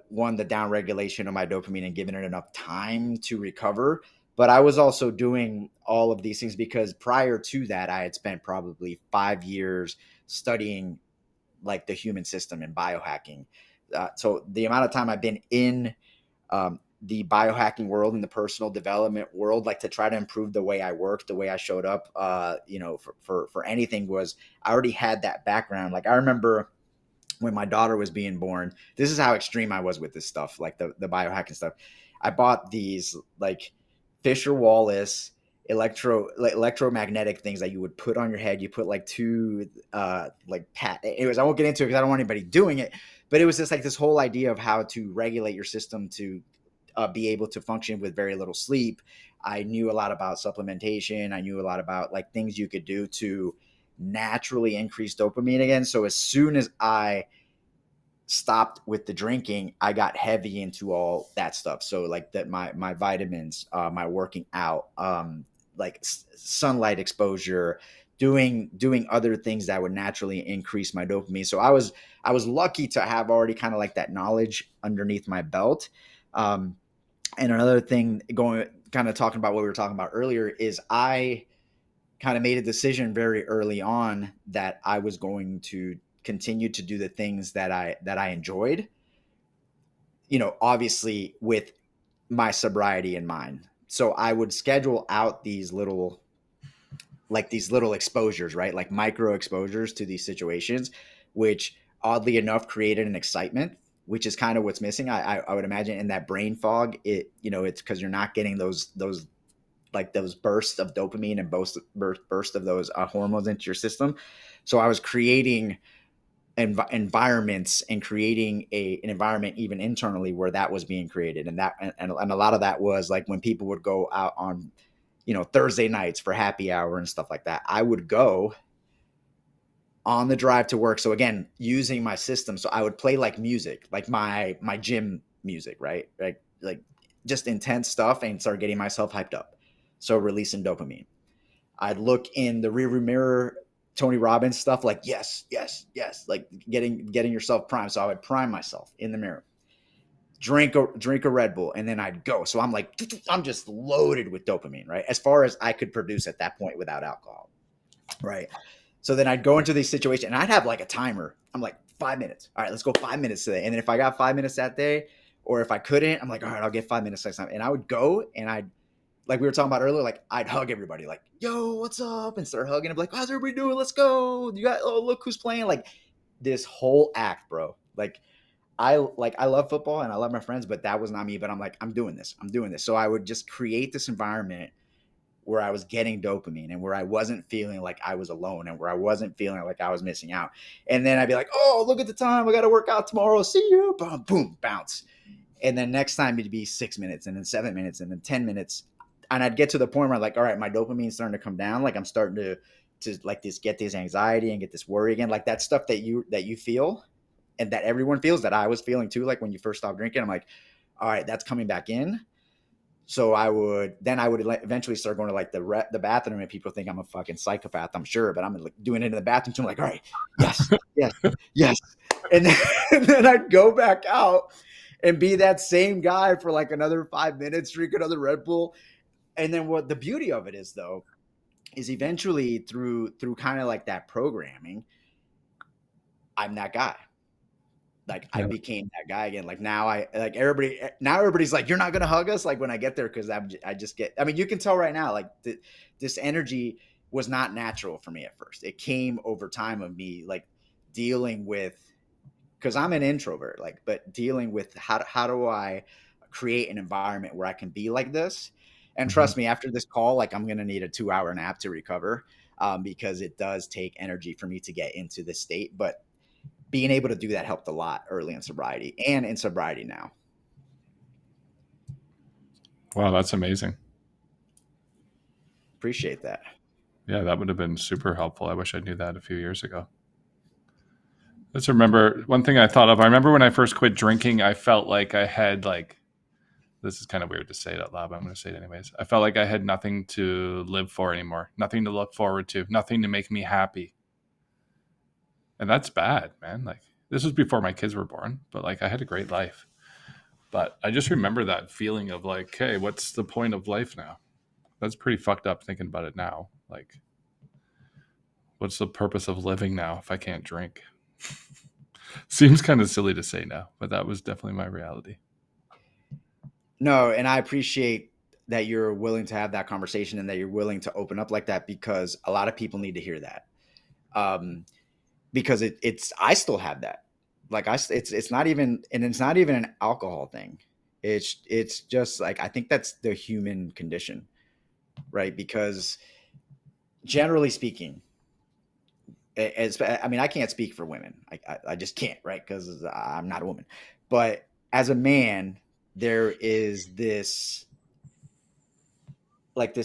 down regulation of my dopamine and giving it enough time to recover. But I was also doing all of these things because prior to that, I had spent probably 5 years studying like the human system and biohacking. So the amount of time I've been in the biohacking world and the personal development world, like to try to improve the way I worked, the way I showed up, for anything, was I already had that background. Like I remember when my daughter was being born, this is how extreme I was with this stuff, like the biohacking stuff. I bought these like Fisher Wallace electromagnetic things that you would put on your head. You put like two anyways, I won't get into it because I don't want anybody doing it, but it was just like this whole idea of how to regulate your system to be able to function with very little sleep. I knew a lot about supplementation. I knew a lot about like things you could do to naturally increase dopamine again. So as soon as I stopped with the drinking, I got heavy into all that stuff. So like that, my vitamins, my working out, like sunlight exposure, doing other things that would naturally increase my dopamine. So I was lucky to have already kind of like that knowledge underneath my belt. And another thing, kind of talking about what we were talking about earlier, is I kind of made a decision very early on that I was going to continue to do the things that I enjoyed, obviously with my sobriety in mind. So I would schedule out these little like these little exposures, right? Like micro exposures to these situations, which oddly enough created an excitement, which is kind of what's missing. I would imagine in that brain fog, it's because you're not getting those like those bursts of dopamine and burst of those hormones into your system. So I was creating environments and creating an environment even internally where that was being created. And a lot of that was like when people would go out on, Thursday nights for happy hour and stuff like that, I would go on the drive to work. So again, using my system. So I would play like music, like my gym music, right? Like just intense stuff and start getting myself hyped up. So releasing dopamine. I'd look in the rearview mirror, Tony Robbins stuff, like yes, yes, yes, like getting yourself primed. So I would prime myself in the mirror, drink a Red Bull, and then I'd go. So I'm just loaded with dopamine, right? As far as I could produce at that point without alcohol, right? So then I'd go into these situations and I'd have like a timer. I'm like 5 minutes. All right, let's go 5 minutes today. And then if I got 5 minutes that day, or if I couldn't, I'm like, all right, I'll get 5 minutes next time. And I would go and like we were talking about earlier, like I'd hug everybody, like, yo, what's up? And start hugging and be like, how's everybody doing? Let's go. Look who's playing. Like this whole act, bro. Like I love football and I love my friends, but that was not me. But I'm like, I'm doing this. So I would just create this environment where I was getting dopamine and where I wasn't feeling like I was alone and where I wasn't feeling like I was missing out. And then I'd be like, oh, look at the time. I got to work out tomorrow. See you. Boom, boom, bounce. And then next time it'd be 6 minutes and then 7 minutes and then 10 minutes. And I'd get to the point where I'm like, all right, my dopamine's starting to come down. Like I'm starting to like get this anxiety and get this worry again. Like that stuff that you feel and that everyone feels, that I was feeling too. Like when you first stopped drinking, I'm like, all right, that's coming back in. So I would eventually start going to like the bathroom, and people think I'm a fucking psychopath, I'm sure, but I'm like doing it in the bathroom too. I'm like, all right, yes, yes, yes. And then I'd go back out and be that same guy for like another 5 minutes, drink another Red Bull. And then what the beauty of it is though, is eventually through kind of like that programming, I'm that guy. Like I became that guy again. Like now everybody's like, you're not going to hug us. Like when I get there, cause you can tell right now, like this energy was not natural for me at first. It came over time of me like dealing with, cause I'm an introvert, like, but dealing with how do I create an environment where I can be like this. And trust me, after this call, like I'm going to need a 2-hour nap to recover because it does take energy for me to get into this state. But being able to do that helped a lot early in sobriety and in sobriety now. Wow, that's amazing. Appreciate that. Yeah, that would have been super helpful. I wish I knew that a few years ago. Let's remember one thing I thought of. I remember when I first quit drinking, I felt like I had this is kind of weird to say it out loud, but I'm going to say it anyways. I felt like I had nothing to live for anymore, nothing to look forward to, nothing to make me happy. And that's bad, man. Like this was before my kids were born, but like I had a great life. But I just remember that feeling of like, hey, what's the point of life now? That's pretty fucked up thinking about it now. Like, what's the purpose of living now if I can't drink? Seems kind of silly to say now, but that was definitely my reality. No, and I appreciate that you're willing to have that conversation and that you're willing to open up like that, because a lot of people need to hear that. Because I still have that. Like it's not even an alcohol thing. It's just like, I think that's the human condition, right? Because generally speaking, I can't speak for women. I just can't, right? Because I'm not a woman. But as a man, there is this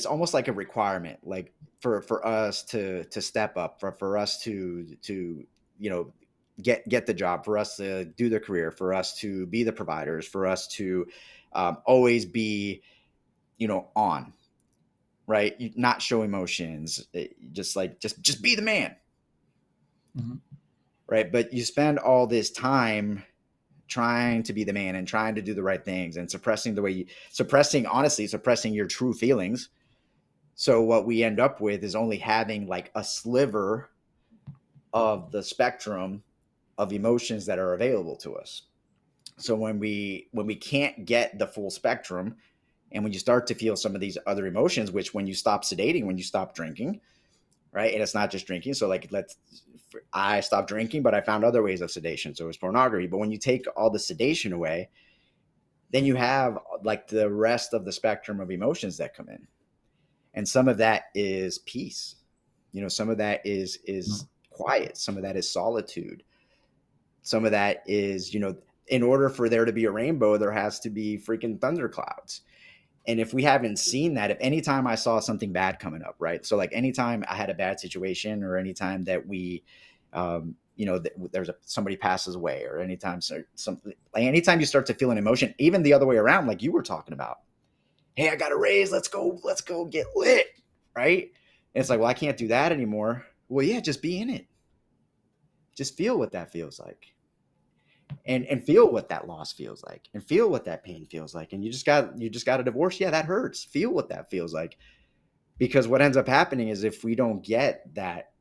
almost like a requirement, like for us to step up, for us to get the job, for us to do the career, for us to be the providers, for us to always be on, right? Not show emotions, just be the man. Mm-hmm. Right. But you spend all this time trying to be the man and trying to do the right things and suppressing your true feelings. So what we end up with is only having like a sliver of the spectrum of emotions that are available to us. So when we can't get the full spectrum, and when you start to feel some of these other emotions, which when you stop sedating, when you stop drinking, right? And it's not just drinking. So like, I stopped drinking, but I found other ways of sedation. So it was pornography. But when you take all the sedation away, then you have like the rest of the spectrum of emotions that come in. And some of that is peace. Some of that is quiet. Some of that is solitude. Some of that is, in order for there to be a rainbow, there has to be freaking thunderclouds. And if we haven't seen that, if anytime I saw something bad coming up, right? So like anytime I had a bad situation, or anytime that we, somebody passes away, or anytime anytime you start to feel an emotion, even the other way around, like you were talking about, hey, I got a raise, let's go get lit, right? And it's like, well, I can't do that anymore. Well, yeah, just be in it. Just feel what that feels like. And feel what that loss feels like, and feel what that pain feels like. And you just got a divorce. Yeah, that hurts. Feel what that feels like. Because what ends up happening is, if we don't get that,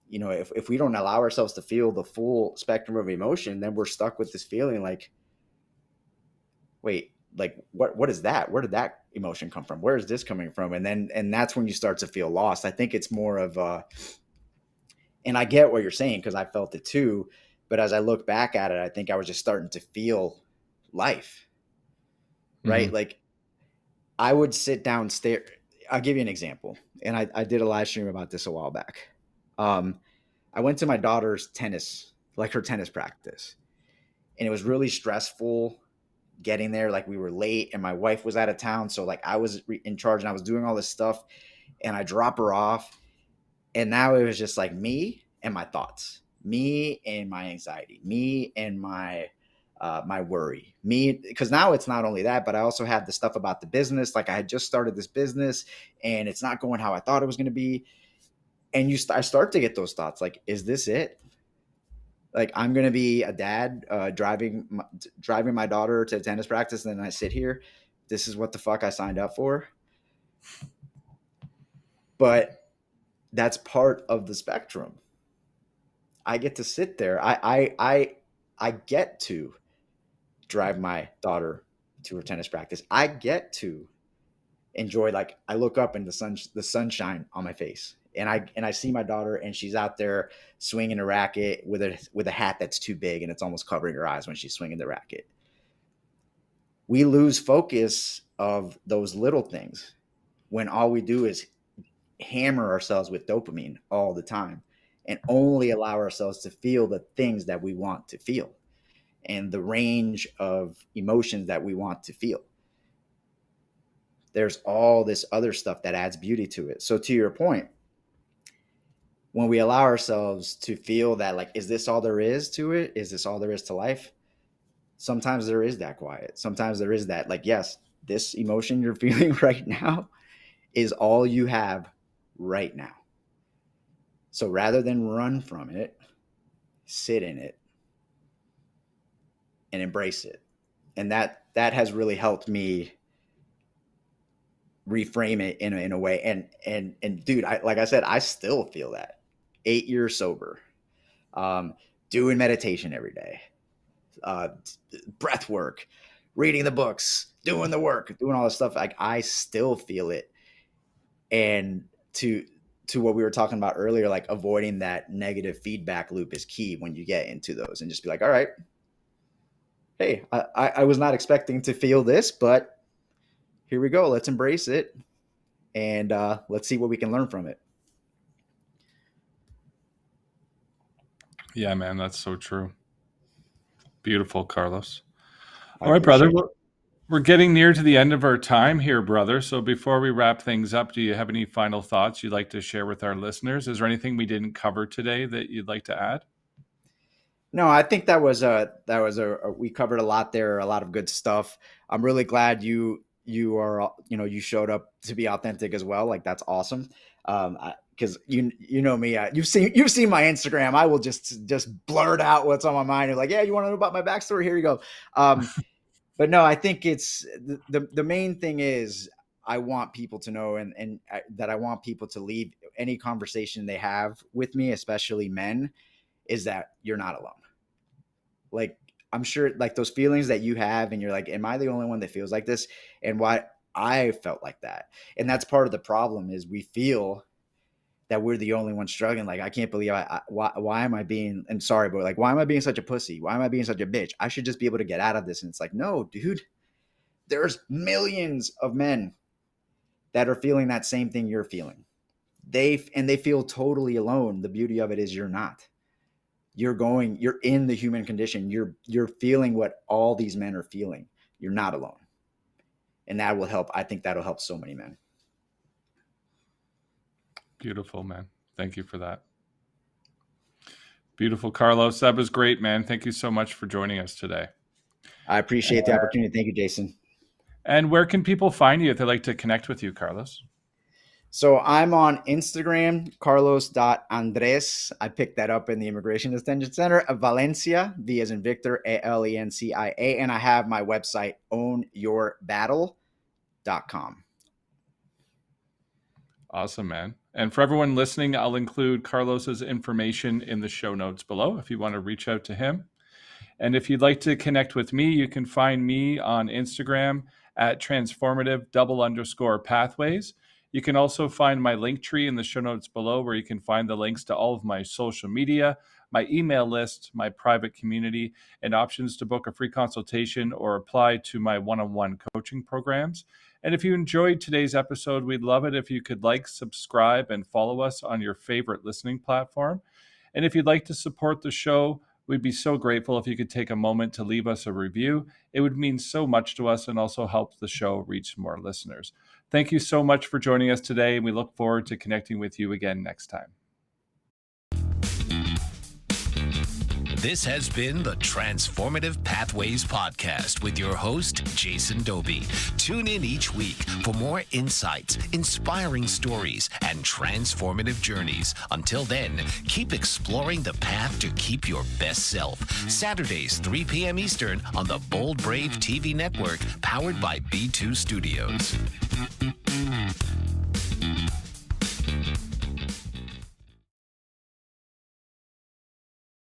if we don't allow ourselves to feel the full spectrum of emotion, then we're stuck with this feeling like, wait, like what is that? Where did that emotion come from? Where is this coming from? And that's when you start to feel lost. I think it's more of and I get what you're saying, because I felt it too. But as I look back at it, I think I was just starting to feel life, right? Mm-hmm. Like I would sit downstairs. I'll give you an example. And I did a live stream about this a while back. I went to my daughter's her tennis practice, and it was really stressful getting there. Like we were late, and my wife was out of town. So like I was in charge, and I was doing all this stuff, and I drop her off. And now it was just like me and my thoughts, me and my anxiety, me and my worry, me. Because now it's not only that, but I also have the stuff about the business. Like I had just started this business, and it's not going how I thought it was going to be. And I start to get those thoughts like, is this it? Like I'm going to be a dad driving my daughter to tennis practice, and then I sit here. This is what the fuck I signed up for. But that's part of the spectrum. I get to sit there. I get to drive my daughter to her tennis practice. I get to enjoy, like I look up and the sunshine on my face, and I see my daughter, and she's out there swinging a racket with a hat that's too big, and it's almost covering her eyes when she's swinging the racket. We lose focus of those little things when all we do is hammer ourselves with dopamine all the time, and only allow ourselves to feel the things that we want to feel, and the range of emotions that we want to feel. There's all this other stuff that adds beauty to it. So to your point, when we allow ourselves to feel that, like, is this all there is to it? Is this all there is to life? Sometimes there is that quiet. Sometimes there is that, like, yes, this emotion you're feeling right now is all you have right now. So rather than run from it, sit in it and embrace it. And that has really helped me reframe it in a way. And dude, like I said, I still feel that. 8 years sober, doing meditation every day, breath work, reading the books, doing the work, doing all this stuff. Like I still feel it. And to what we were talking about earlier, like avoiding that negative feedback loop is key when you get into those, and just be like, all right, hey, I was not expecting to feel this, but here we go. Let's embrace it. And let's see what we can learn from it. Yeah, man, that's so true. Beautiful, Carlos. All right, brother. We're getting near to the end of our time here, brother. So before we wrap things up, do you have any final thoughts you'd like to share with our listeners? Is there anything we didn't cover today that you'd like to add? No, I think we covered a lot there, a lot of good stuff. I'm really glad you showed up to be authentic as well. Like that's awesome. Because you know me, you've seen my Instagram. I will just blurt out what's on my mind. And like, yeah, you want to know about my backstory? Here you go. But no, I think it's the main thing is I want people to know, and that I want people to leave any conversation they have with me, especially men, is that you're not alone. Like I'm sure, like those feelings that you have, and you're like, am I the only one that feels like this? And why I felt like that. And that's part of the problem is we feel that we're the only ones struggling. Like, I can't believe why am I being, I'm sorry, but like, why am I being such a pussy? Why am I being such a bitch? I should just be able to get out of this. And it's like, no, dude, there's millions of men that are feeling that same thing you're feeling. They feel totally alone. The beauty of it is you're not. You're in the human condition. You're feeling what all these men are feeling. You're not alone. And that will help. I think that'll help so many men. Beautiful, man. Thank you for that. Beautiful, Carlos. That was great, man. Thank you so much for joining us today. I appreciate the opportunity. Thank you, Jason. And where can people find you if they'd like to connect with you, Carlos? So I'm on Instagram, carlos.andres. I picked that up in the Immigration Detention Center of Valencia, V as in Victor, Alencia. And I have my website, ownyourbattle.com. Awesome, man. And for everyone listening, I'll include Carlos's information in the show notes below if you want to reach out to him. And if you'd like to connect with me, you can find me on Instagram at transformative_pathways. You can also find my link tree in the show notes below, where you can find the links to all of my social media, my email list, my private community, and options to book a free consultation or apply to my one-on-one coaching programs. And if you enjoyed today's episode, we'd love it if you could like, subscribe, and follow us on your favorite listening platform. And if you'd like to support the show, we'd be so grateful if you could take a moment to leave us a review. It would mean so much to us and also help the show reach more listeners. Thank you so much for joining us today, and we look forward to connecting with you again next time. This has been the Transformative Pathways Podcast with your host, Jason Dobie. Tune in each week for more insights, inspiring stories, and transformative journeys. Until then, keep exploring the path to keep your best self. Saturdays, 3 p.m. Eastern on the Bold Brave TV network, powered by B2 Studios.